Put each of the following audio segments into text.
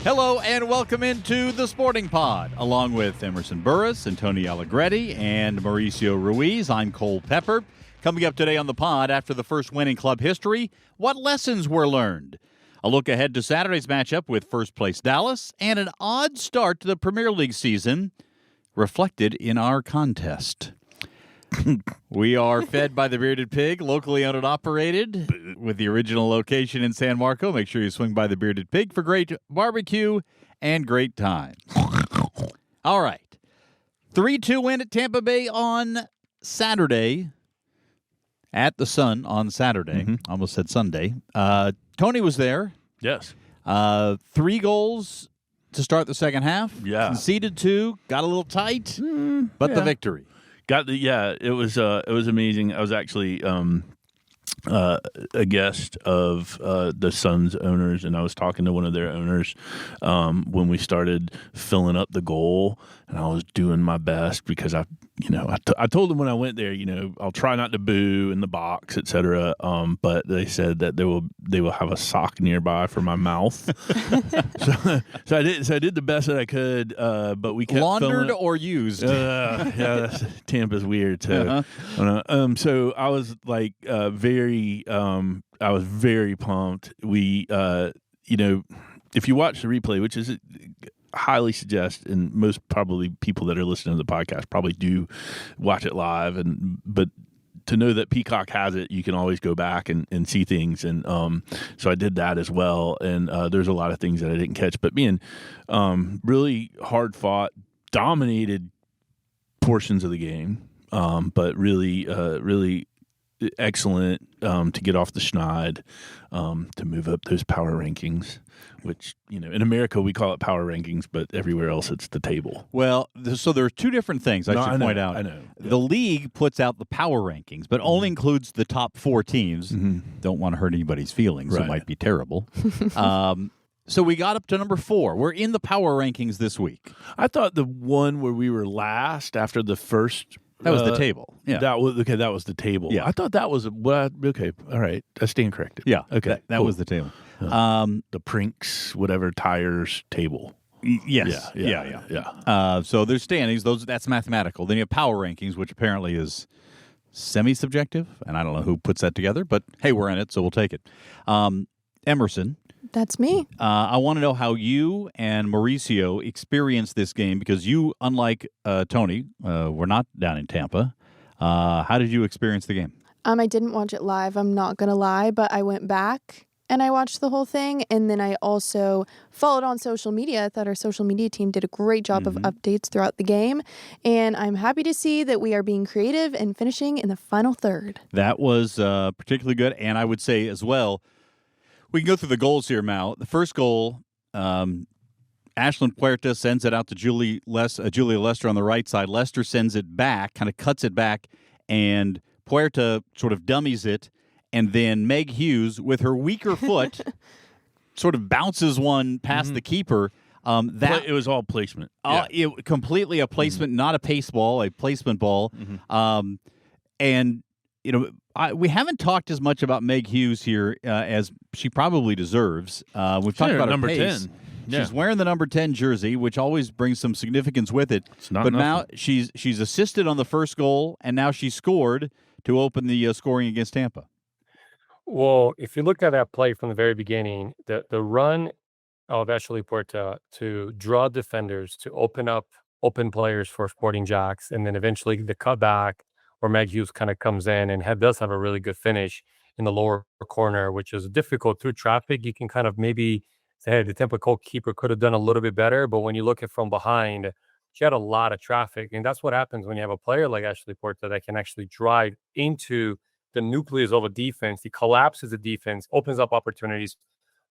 Hello and welcome into the Sporting Pod. Along with Emerson Burris and Tony Allegretti and Mauricio Ruiz, I'm Cole Pepper. Coming up today on the pod, after the first win in club history, what lessons were learned? A look ahead to Saturday's matchup with first-place Dallas and an odd start to the Premier League season reflected in our contest. We are fed by the Bearded Pig, locally owned and operated, with the original location in San Marco. Make sure you swing by the Bearded Pig for great barbecue and great times. All right. 3-2 win at Tampa Bay on Saturday. At the Sun on Saturday. Almost said Sunday. Tony was there. Yes. 3 goals to start the second half. Yeah. Conceded 2. Got a little tight, but the victory. It was amazing. I was actually a guest of the Suns owners, and I was talking to one of their owners when we started filling up the goal, and I was doing my best because I told them when I went there, I'll try not to boo in the box, etc. But they said that they will have a sock nearby for my mouth. so I did the best that I could, but we kept laundered or used. Tampa's weird too. So I was like I was very pumped. We if you watch the replay, which is highly suggest, and most probably people that are listening to the podcast probably do watch it live, but to know that Peacock has it, you can always go back and see things, and so I did that as well, and there's a lot of things that I didn't catch, but being really hard fought, dominated portions of the game, but really excellent to get off the schneid, to move up those power rankings, which, in America we call it power rankings, but everywhere else it's the table. Well, so there are 2 different things I should point out. I know. The league puts out the power rankings, but only includes the top 4 teams. Don't want to hurt anybody's feelings. Right. It might be terrible. So we got up to number 4. We're in the power rankings this week. I thought the one where we were last after the first... That was the table. Yeah. That was the table. Yeah. I thought that was okay. All right. I stand corrected. Yeah. Okay. That was the table. The Prinks, whatever, tires table. Yes. Yeah. So there's standings. That's mathematical. Then you have power rankings, which apparently is semi-subjective, and I don't know who puts that together, but hey, we're in it, so we'll take it. Emerson. That's me. I want to know how you and Mauricio experienced this game, because you, unlike Tony, were not down in Tampa. How did you experience the game? I didn't watch it live, I'm not going to lie, but I went back and I watched the whole thing, and then I also followed on social media. I thought our social media team did a great job of updates throughout the game, and I'm happy to see that we are being creative and finishing in the final third. That was particularly good, and I would say as well, we can go through the goals here, Mal. The first goal, Ashlyn Puerta sends it out to Julia Lester on the right side. Lester sends it back, kind of cuts it back, and Puerta sort of dummies it, and then Meg Hughes, with her weaker foot, sort of bounces one past the keeper. It was all placement. Completely a placement, not a pace ball, a placement ball. And we haven't talked as much about Meg Hughes here as she probably deserves. We've talked about her number pace. 10. Yeah. She's wearing the number 10 jersey, which always brings some significance with it. But now she's assisted on the first goal, and now she scored to open the scoring against Tampa. Well, if you look at that play from the very beginning, the run of Ashley Puerta to draw defenders, to open players for Sporting Jacks, and then eventually the cutback where Meg Hughes kind of comes in and does have a really good finish in the lower corner, which is difficult through traffic. You can kind of maybe say, hey, the Tampa goalkeeper could have done a little bit better, but when you look at from behind, she had a lot of traffic, and that's what happens when you have a player like Ashley Puerta that can actually drive into the nucleus of a defense. He collapses the defense, opens up opportunities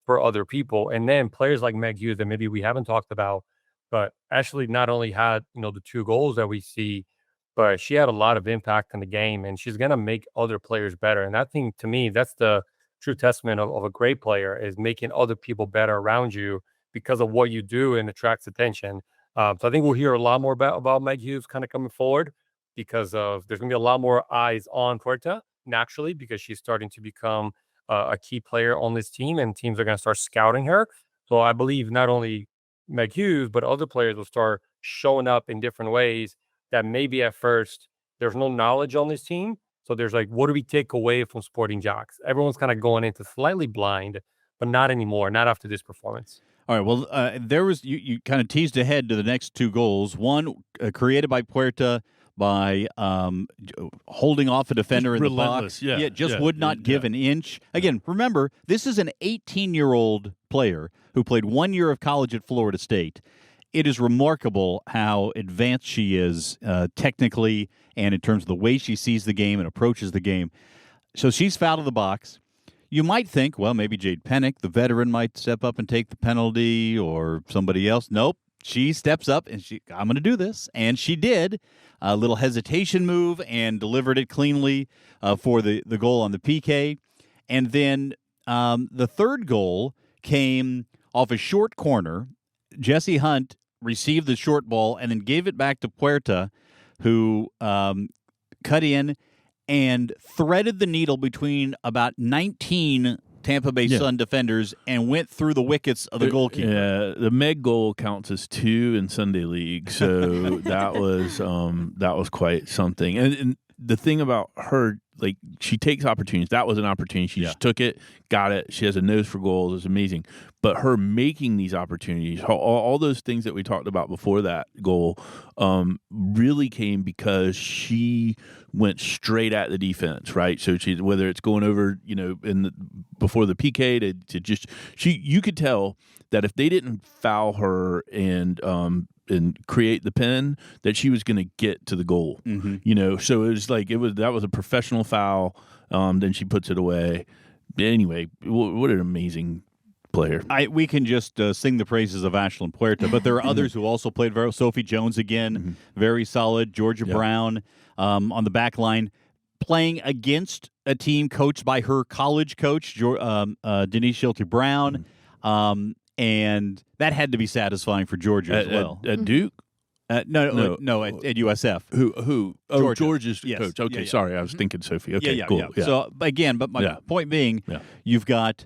for other people, and then players like Meg Hughes that maybe we haven't talked about, but Ashley not only had the 2 goals that we see, but she had a lot of impact in the game, and she's going to make other players better. And I think, to me, that's the true testament of a great player, is making other people better around you because of what you do, and attracts attention. So I think we'll hear a lot more about Meg Hughes kind of coming forward, because there's going to be a lot more eyes on Puerta naturally, because she's starting to become a key player on this team, and teams are going to start scouting her. So I believe not only Meg Hughes, but other players will start showing up in different ways that maybe at first there's no knowledge on this team. So there's like, what do we take away from Sporting Jocks? Everyone's kind of going into slightly blind, but not anymore, not after this performance. All right. Well, there was you kind of teased ahead to the next two goals. One created by Puerta by holding off a defender Just in the relentless, box. Would not give an inch. Again, remember, this is an 18-year-old player who played 1 year of college at Florida State. It is remarkable how advanced she is technically and in terms of the way she sees the game and approaches the game. So she's fouled in the box. You might think, well, maybe Jade Pennick, the veteran, might step up and take the penalty or somebody else. Nope. She steps up and I'm going to do this. And she did. A little hesitation move and delivered it cleanly for the goal on the PK. And then the third goal came off a short corner. Jesse Hunt received the short ball and then gave it back to Puerta, who cut in and threaded the needle between about 19 Tampa Bay Sun defenders and went through the wickets of the goalkeeper. Yeah, the Meg goal counts as 2 in Sunday League, so that was quite something. And the thing about her, like, she takes opportunities. That was an opportunity. She just took it, got it. She has a nose for goals. It's amazing. But her making these opportunities, all those things that we talked about before that goal, really came because she went straight at the defense, right? So she, whether it's going over, before the PK to just you could tell that if they didn't foul her and create the pin, that she was going to get to the goal. Mm-hmm. So it was like that was a professional foul. Then she puts it away. Anyway, what an amazing player. We can just sing the praises of Ashlyn Puerta, but there are others who also played very well. Sophie Jones again, very solid. Georgia Brown on the back line, playing against a team coached by her college coach, Denise Schulte-Brown. And that had to be satisfying for Georgia as well. At Duke? No, at USF. Who? Oh, Georgia. Georgia's Yes. coach. Okay, Yeah. sorry. I was thinking Sophie. Okay, cool. Yeah. So, again, but my point being, you've got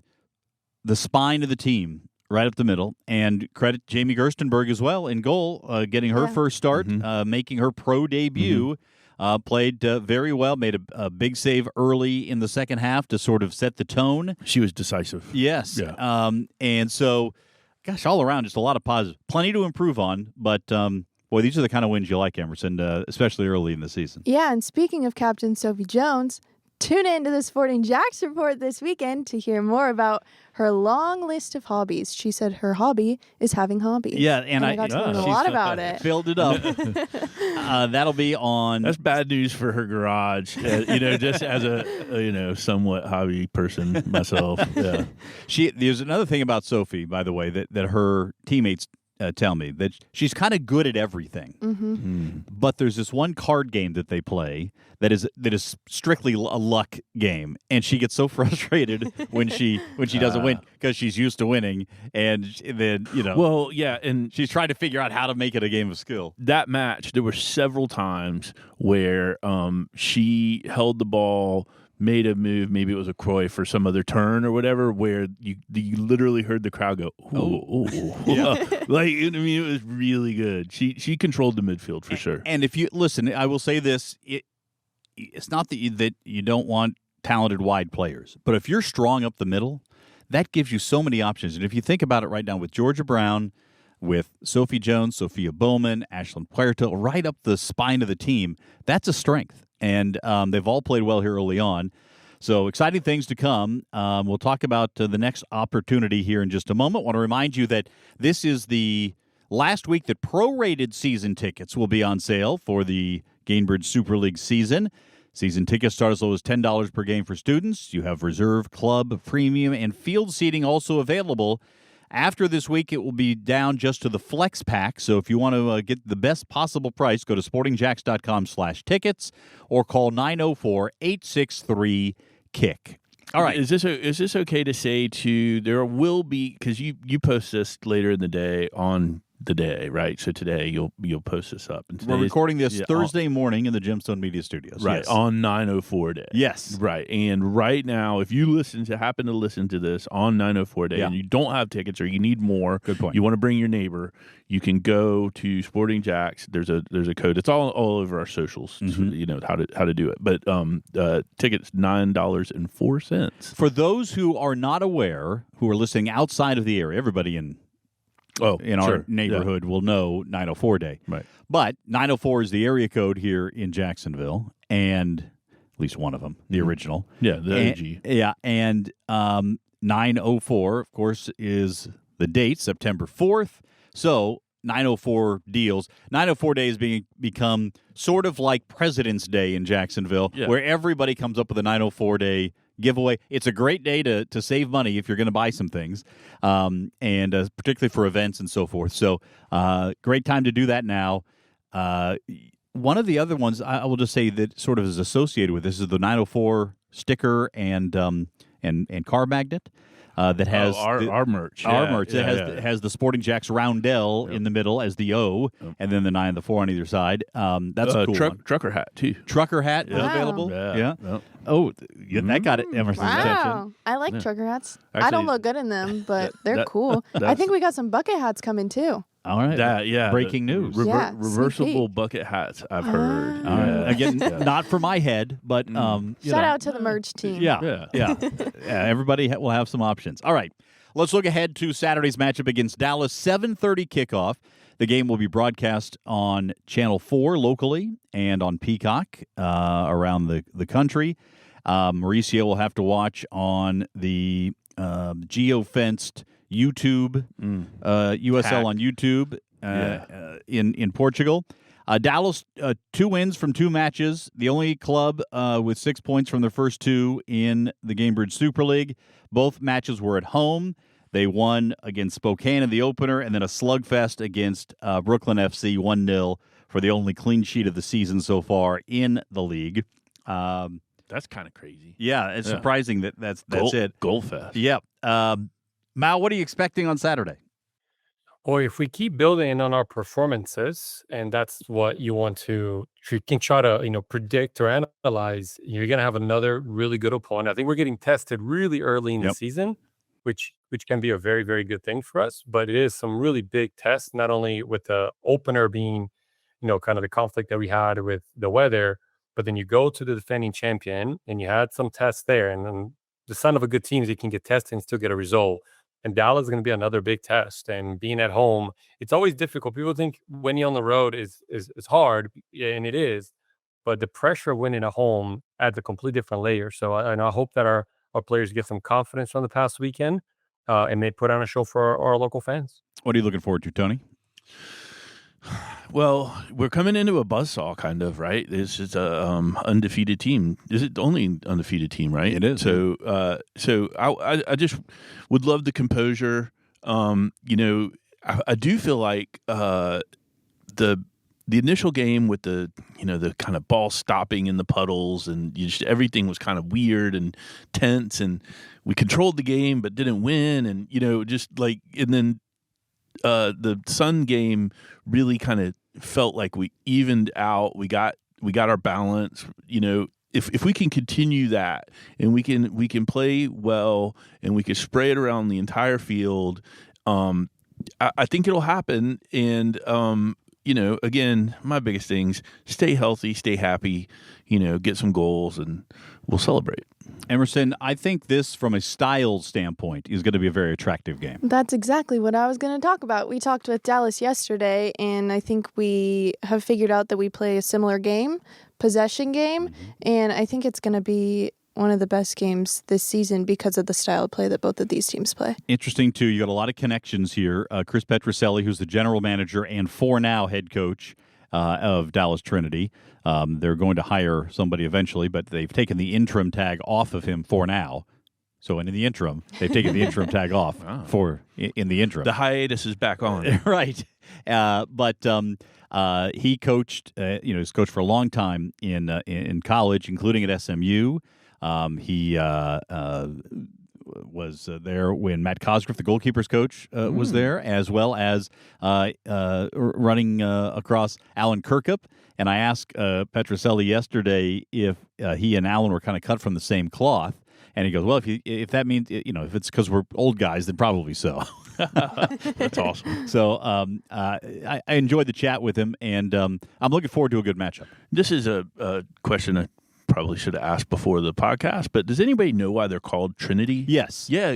the spine of the team right up the middle, and credit Jamie Gerstenberg as well in goal, getting her first start, making her pro debut. Played very well, made a big save early in the second half to sort of set the tone. She was decisive. Yes. Yeah. And so, gosh, all around, just a lot of positive. Plenty to improve on, but, boy, these are the kind of wins you like, Emerson, especially early in the season. Yeah, and speaking of Captain Sophie Jones, tune in to the Sporting Jacks report this weekend to hear more about her long list of hobbies. She said her hobby is having hobbies. Yeah, and I got to learn a lot about it. Filled it up. That'll be on. That's bad news for her garage. Just as a somewhat hobby person myself. Yeah. There's another thing about Sophie, by the way, that her teammates tell me, that she's kind of good at everything. But there's this one card game that they play that is strictly a luck game, and she gets so frustrated when she doesn't win because she's used to winning, and then Well, yeah, and she's trying to figure out how to make it a game of skill. That match, there were several times where she held the ball, made a move, maybe it was a Croy for some other turn or whatever, where you literally heard the crowd go, ooh. Like, I mean, it was really good. She controlled the midfield for sure. And if you listen, I will say this: it's not that you don't want talented wide players, but if you're strong up the middle, that gives you so many options. And if you think about it right now, with Georgia Brown, with Sophie Jones, Sophia Bowman, Ashlyn Puerta, right up the spine of the team, that's a strength. And they've all played well here early on. So exciting things to come. We'll talk about the next opportunity here in just a moment. I want to remind you that this is the last week that prorated season tickets will be on sale for the Gainbridge Super League season. Season tickets start as low as $10 per game for students. You have reserve, club, premium, and field seating also available. After this week, it will be down just to the Flex Pack. So if you want to get the best possible price, go to sportingjacks.com/tickets or call 904-863-KICK. All right. Is this okay to say there will be, because you post this later in the day on the day, right? So today you'll post this up. And We're recording this Thursday morning in the Gemstone Media Studios. Right, yes. on 9:04 day. Yes. Right. And right now, if you happen to listen to this on 9:04 day and you don't have tickets or you need more, good point. You want to bring your neighbor, you can go to Sporting Jacks. There's a code. It's all over our socials, you know, how to do it. But tickets $9.04. For those who are not aware, who are listening outside of the area, everybody in our neighborhood will know 904 day. Right. But 904 is the area code here in Jacksonville, and at least one of them, the original. Yeah, the OG. Yeah, and 904, of course, is the date, September 4th. So 904 deals. 904 day has become sort of like President's Day in Jacksonville, where everybody comes up with a 904 day giveaway. It's a great day to save money if you're going to buy some things, and particularly for events and so forth. So great time to do that now. One of the other ones I will just say that sort of is associated with this is the 904 sticker and car magnet. That has our merch. Our merch. It has the Sporting Jacks roundel in the middle as the O, and then the 9 and the 4 on either side. That's a cool one. Trucker hat, too. Trucker hat is available? Yeah. Oh, that got Emerson's attention. I like trucker hats. Actually, I don't look good in them, but they're cool. I think we got some bucket hats coming, too. All right. Breaking news. Reversible bucket hats, I've heard. All right. Again, not for my head, but shout out to the merch team. Yeah. Everybody will have some options. All right. Let's look ahead to Saturday's matchup against Dallas. 7:30 kickoff. The game will be broadcast on Channel 4 locally and on Peacock around the country. Mauricio will have to watch on the geo-fenced YouTube, USL on YouTube in Portugal. Dallas, 2 wins from 2 matches. The only club with 6 points from their first 2 in the Gamebridge Super League. Both matches were at home. They won against Spokane in the opener, and then a slugfest against Brooklyn FC 1-0 for the only clean sheet of the season so far in the league. That's kind of crazy. Yeah, it's surprising that's it. Goal fest. Yep. Mal, what are you expecting on Saturday? Or if we keep building on our performances, and that's what you want to, you can try to, predict or analyze, you're going to have another really good opponent. I think we're getting tested really early in the season, which can be a very, very good thing for us. But it is some really big tests, not only with the opener being, kind of the conflict that we had with the weather, but then you go to the defending champion and you had some tests there. And then the sign of a good team is you can get tested and still get a result. And Dallas is going to be another big test. And being at home, it's always difficult. People think winning on the road is hard, and it is. But the pressure of winning at home adds a completely different layer. So I hope that our players get some confidence from the past weekend and they put on a show for our local fans. What are you looking forward to, Tony? Well, we're coming into a buzzsaw, kind of, right? This is a undefeated team. Is it the only undefeated team, right? It is. So I just would love the composure. I do feel like the initial game with the kind of ball stopping in the puddles and everything was kind of weird and tense, and we controlled the game but didn't win, and and then the Sun game really kind of felt like we evened out. We got our balance. If we can continue that and we can play well and we can spray it around the entire field, I think it'll happen. And again, my biggest things: stay healthy, stay happy. Get some goals, and we'll celebrate. Emerson, I think this, from a style standpoint, is going to be a very attractive game. That's exactly what I was going to talk about. We talked with Dallas yesterday, and I think we have figured out that we play a similar game, possession game, and I think it's going to be one of the best games this season because of the style of play that both of these teams play. Interesting, too. You got a lot of connections here. Chris Petroselli, who's the general manager and for now head coach of Dallas Trinity. They're going to hire somebody eventually, but they've taken the interim tag off of him for now. So in the interim, they've taken the interim tag off in the interim. The hiatus is back on. Right. But he coached, he's coached for a long time in college, including at SMU. He was there when Matt Cosgriff, the goalkeepers coach, was there, as well as running across Alan Kirkup. And I asked Petroselli yesterday if he and Alan were kind of cut from the same cloth. And he goes, well, if that means, if it's because we're old guys, then probably so. That's awesome. So I enjoyed the chat with him, and I'm looking forward to a good matchup. This is a question I probably should have asked before the podcast, but does anybody know why they're called Trinity? Yes. Yeah.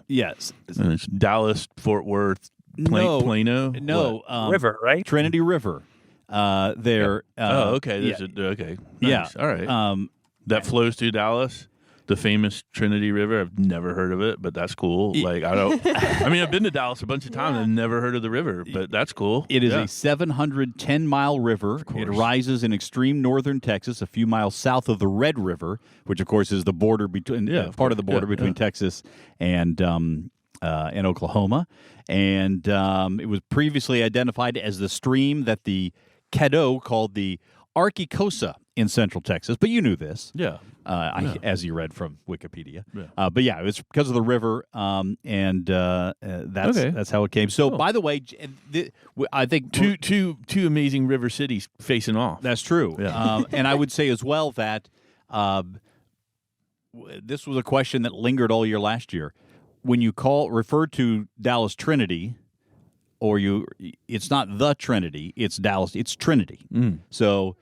Yes. And it's Dallas, Fort Worth, Plano? No. River, right? Trinity River. They're okay. Okay. Nice. All right. That flows through Dallas. The famous Trinity River. I've never heard of it, but that's cool. Like I've been to Dallas a bunch of times and never heard of the river, but that's cool. It is a 710-mile river. It rises in extreme northern Texas, a few miles south of the Red River, which of course is the border between part of the border between Texas and Oklahoma. And it was previously identified as the stream that the Caddo called the Arquicosa in Central Texas, but you knew this. Yeah. As you read from Wikipedia. Yeah. But yeah, it was because of the river, and that's how it came. So, by the way, I think two amazing river cities facing off. That's true. Yeah. And I would say as well that this was a question that lingered all year last year. When you refer to Dallas Trinity, it's not the Trinity, it's Dallas, it's Trinity. So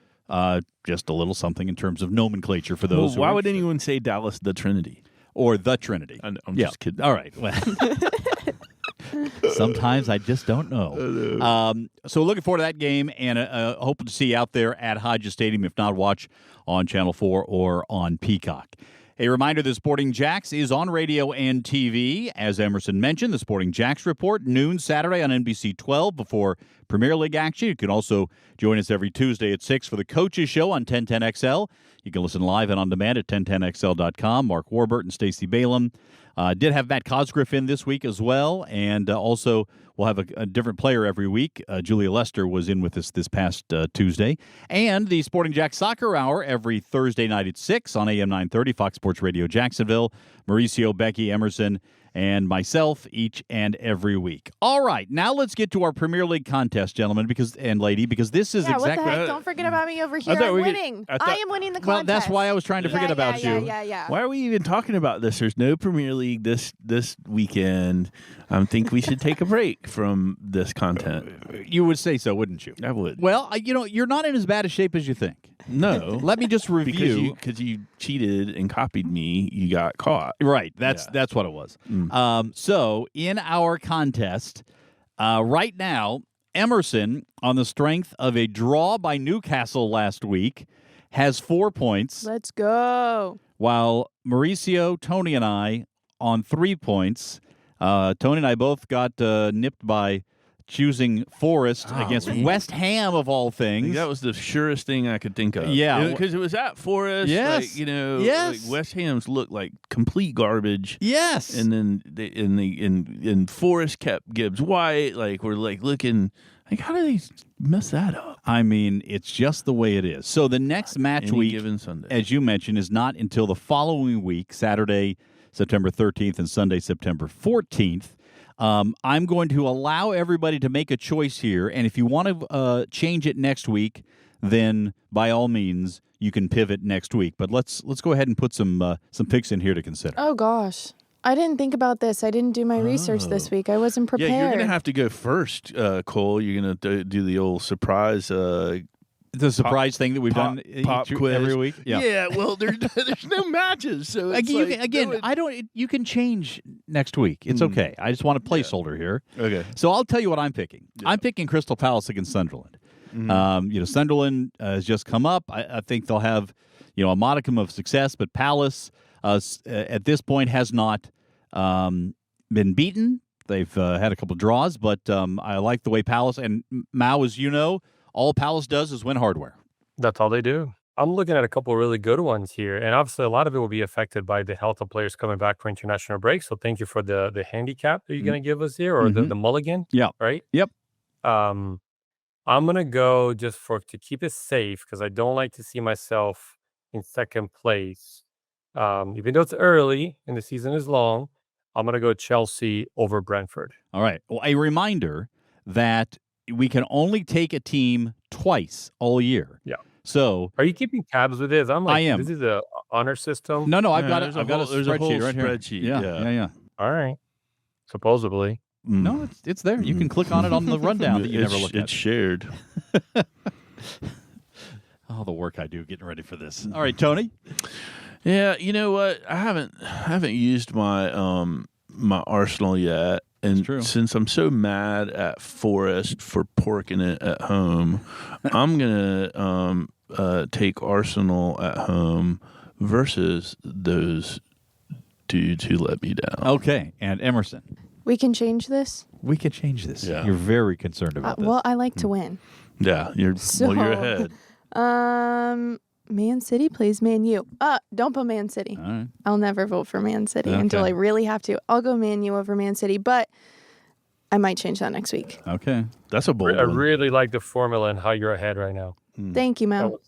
just a little something in terms of nomenclature for those. Why would anyone say Dallas the Trinity or the Trinity? I'm just kidding. All right. Well, sometimes I just don't know. So looking forward to that game, and hoping to see you out there at Hodges Stadium. If not, watch on Channel 4 or on Peacock. A reminder, the Sporting Jacks is on radio and TV. As Emerson mentioned, the Sporting Jacks Report, noon Saturday on NBC 12 before Premier League action. You can also join us every Tuesday at 6 for the Coaches Show on 1010XL. You can listen live and on demand at 1010XL.com. Mark Warburton, Stacey Balaam. Did have Matt Cosgriff in this week as well, and also we'll have a different player every week. Julia Lester was in with us this past Tuesday. And the Sporting Jack Soccer Hour every Thursday night at 6 on AM 930, Fox Sports Radio Jacksonville. Mauricio, Becky, Emerson, and myself each and every week. All right, now let's get to our Premier League contest, gentlemen, and lady, because this is exactly... what the heck? Don't forget about me over here. I'm winning. I am winning the contest. Well, that's why I was trying to forget about you. Yeah. Why are we even talking about this? There's no Premier League this weekend. I think we should take a break from this content. You would say so, wouldn't you? I would. Well, you're not in as bad a shape as you think. No. Let me just review. Because you cheated and copied me, you got caught. Right. That's what it was. So in our contest, right now, Emerson, on the strength of a draw by Newcastle last week, has 4 points. Let's go. While Mauricio, Tony, and I on 3 points. Tony and I both got nipped by choosing Forest against West Ham, of all things. That was the surest thing I could think of. Yeah. Because it was at Forest. Yes. Like West Ham's looked like complete garbage. Yes. And then Forest kept Gibbs White. Like, we're like looking, like, how do they mess that up? I mean, it's just the way it is. So the next match week, given Sunday, as you mentioned, is not until the following week, Saturday, September 13th, and Sunday, September 14th. I'm going to allow everybody to make a choice here, and if you want to change it next week, then by all means you can pivot next week. But let's go ahead and put some picks in here to consider. Oh gosh, I didn't think about this. I didn't do my research this week. I wasn't prepared. Yeah, you're gonna have to go first, Cole. You're gonna do the old surprise. The surprise thing that we've done quiz every week. Yeah. Well, there's no matches, so it's you can change next week. It's okay. I just want a placeholder here. Okay. So I'll tell you what I'm picking. Yeah. I'm picking Crystal Palace against Sunderland. Sunderland has just come up. I think they'll have a modicum of success, but Palace at this point has not been beaten. They've had a couple of draws, but I like the way Palace and Mao, as you know. All Palace does is win hardware. That's all they do. I'm looking at a couple of really good ones here, and obviously a lot of it will be affected by the health of players coming back for international break. So thank you for the handicap that you're going to give us here, or the mulligan. Yeah. Right? Yep. I'm going to go just to keep it safe, because I don't like to see myself in second place. Even though it's early and the season is long, I'm going to go Chelsea over Brentford. All right. Well, a reminder that we can only take a team twice all year. Yeah. So, are you keeping tabs with this? I'm like, I am. This is a honor system. No, I've got there's a spreadsheet right here. Spreadsheet. Yeah. All right. Supposedly. No, it's there. You can click on it on the rundown that you never look at. It's shared. Oh, the work I do getting ready for this. All right, Tony. Yeah, you know what? I haven't used my my Arsenal yet, and since I'm so mad at Forest for porking it at home, I'm gonna take Arsenal at home versus those dudes who let me down. Okay, and Emerson. We can change this? We can change this. Yeah. You're very concerned about this. Well, I like to win. Yeah, you're ahead. Man City plays Man U. Don't put Man City. All right. I'll never vote for Man City until I really have to. I'll go Man U over Man City, but I might change that next week. Okay. That's a bold I one. really like the formula and how you're ahead right now. Thank you, Mel.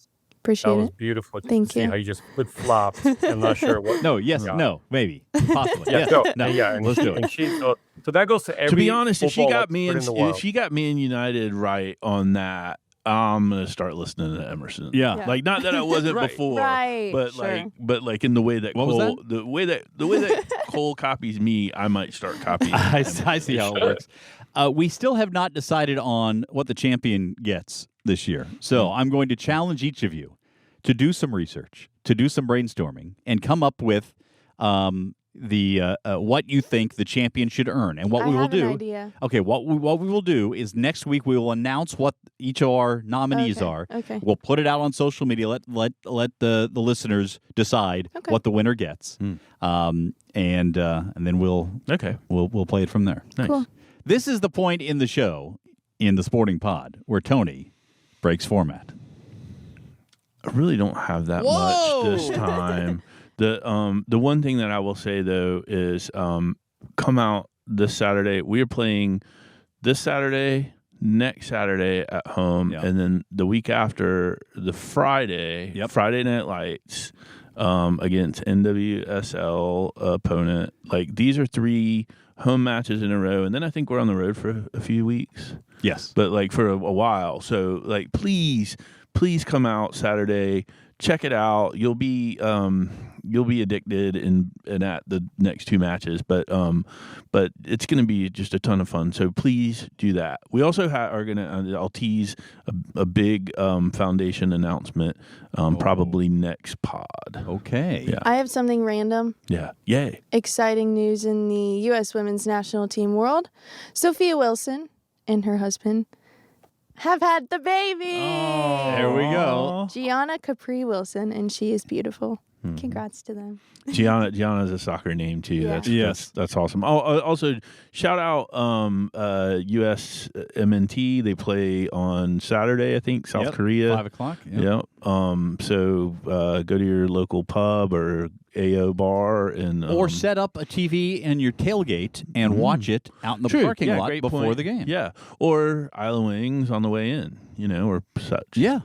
Appreciate That was it. beautiful. Thank see you. How you just flip flopped. I'm not sure what. No, yes, no, maybe, possibly. Yeah, no. And let's do it. And so that goes to every. To be honest, if she football got me expert in the world. if she got me in United right on that, I'm gonna start listening to Emerson. Yeah. Like not that I wasn't before, Right, but sure. like in the way that What was Cole, the way that Cole copies me, I might start copying. I him. see how it works. We still have not decided on what the champion gets this year. So I'm going to challenge each of you to do some research, to do some brainstorming, and come up with what you think the champion should earn. And what we will do. An idea. Okay, what we will do is next week we will announce what each of our nominees are. Okay. We'll put it out on social media. Let the listeners decide what the winner gets. And then we'll play it from there. Nice. Cool. This is the point in the show, in the Sporting Pod, where Tony breaks format. I really don't have that much this time. The one thing that I will say though is come out this Saturday. We are playing this Saturday, next Saturday at home, and then the week after the Friday, Friday Night Lights against NWSL opponent. Like these are 3 home matches in a row, and then I think we're on the road for a few weeks. Yes, but like for a while. So like please come out Saturday, check it out. You'll be addicted in at the next 2 matches, but it's going to be just a ton of fun. So please do that. We also are going to I'll tease a big foundation announcement probably next pod. Okay. Yeah. I have something random. Yeah. Yay. Exciting news in the U.S. women's national team world. Sophia Wilson and her husband have had the baby. There we go. Gianna Capri Wilson, and she is beautiful. Congrats to them. Gianna's a soccer name too. Yeah. That's awesome. Also, shout out US MNT. They play on Saturday, I think, South Korea. 5:00. Yep. So go to your local pub or AO bar and or set up a TV in your tailgate and watch it out in the parking lot before the game. Yeah. Or Isle of Wings on the way in, or such. Yeah.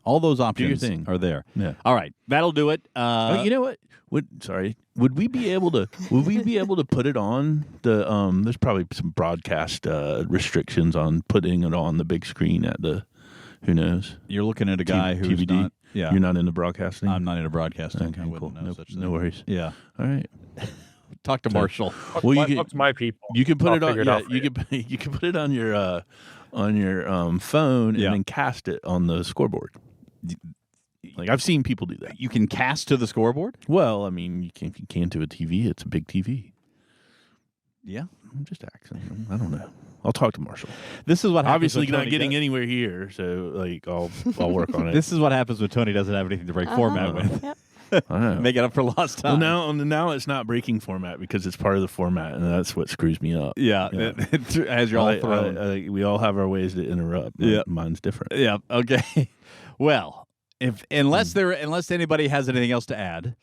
All those options Do your thing. are there. Yeah. All right. That'll do it. You know what? Would we be able to put it on the there's probably some broadcast restrictions on putting it on the big screen at the who knows? You're looking at a guy who's TVD? not. Yeah. You're not into broadcasting? I'm not into broadcasting. Okay, I wouldn't cool. know such thing. No worries. Yeah. All right. Talk to Marshall. Well, Talk to my people. You can put I'll it on. figure it Yeah, out for you can put it on your phone and then cast it on the scoreboard. Like I've seen people do that. You can cast to the scoreboard? Well, I mean, you can to a TV. It's a big TV. Yeah. I'm just asking. I don't know. I'll talk to Marshall. This is what happens. Obviously when not Tony getting does. anywhere here, so like I'll work on it. This is what happens when Tony doesn't have anything to break format with. Yep. I know. Make it up for lost time. Well, now it's not breaking format because it's part of the format, and that's what screws me up. Yeah. As you're all thrown. We all have our ways to interrupt. Yeah. Mine's different. Yeah. Okay. Well, unless anybody has anything else to add,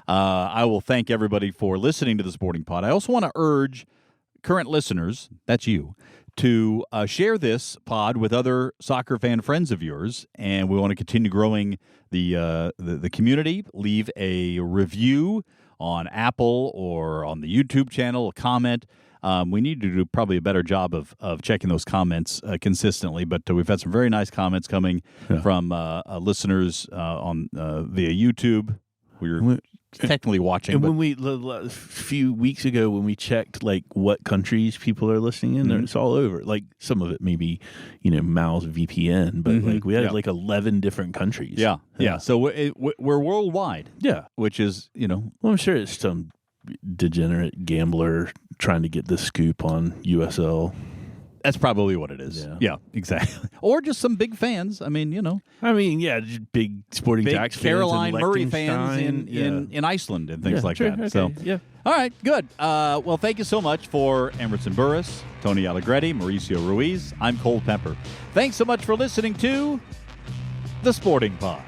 I will thank everybody for listening to the Sporting Pod. I also want to urge current listeners, that's you, to share this pod with other soccer fan friends of yours, and we want to continue growing the community. Leave a review on Apple or on the YouTube channel, a comment. We need to do probably a better job of checking those comments consistently, but we've had some very nice comments coming from listeners on via YouTube. We're technically watching. And when a few weeks ago, when we checked like what countries people are listening in, it's all over. Like some of it maybe, Mal's VPN, but like we had like 11 different countries. Yeah. So we're worldwide. Yeah, which is Well, I'm sure it's some degenerate gambler trying to get the scoop on USL. That's probably what it is. Yeah, exactly. Or just some big fans. I mean, just big sporting Jacks fans, Caroline Murray fans in Iceland and things like that. Okay, so, all right, good. Well, thank you so much for Emerson Burris, Tony Allegretti, Mauricio Ruiz. I'm Cole Pepper. Thanks so much for listening to The Sporting Pod.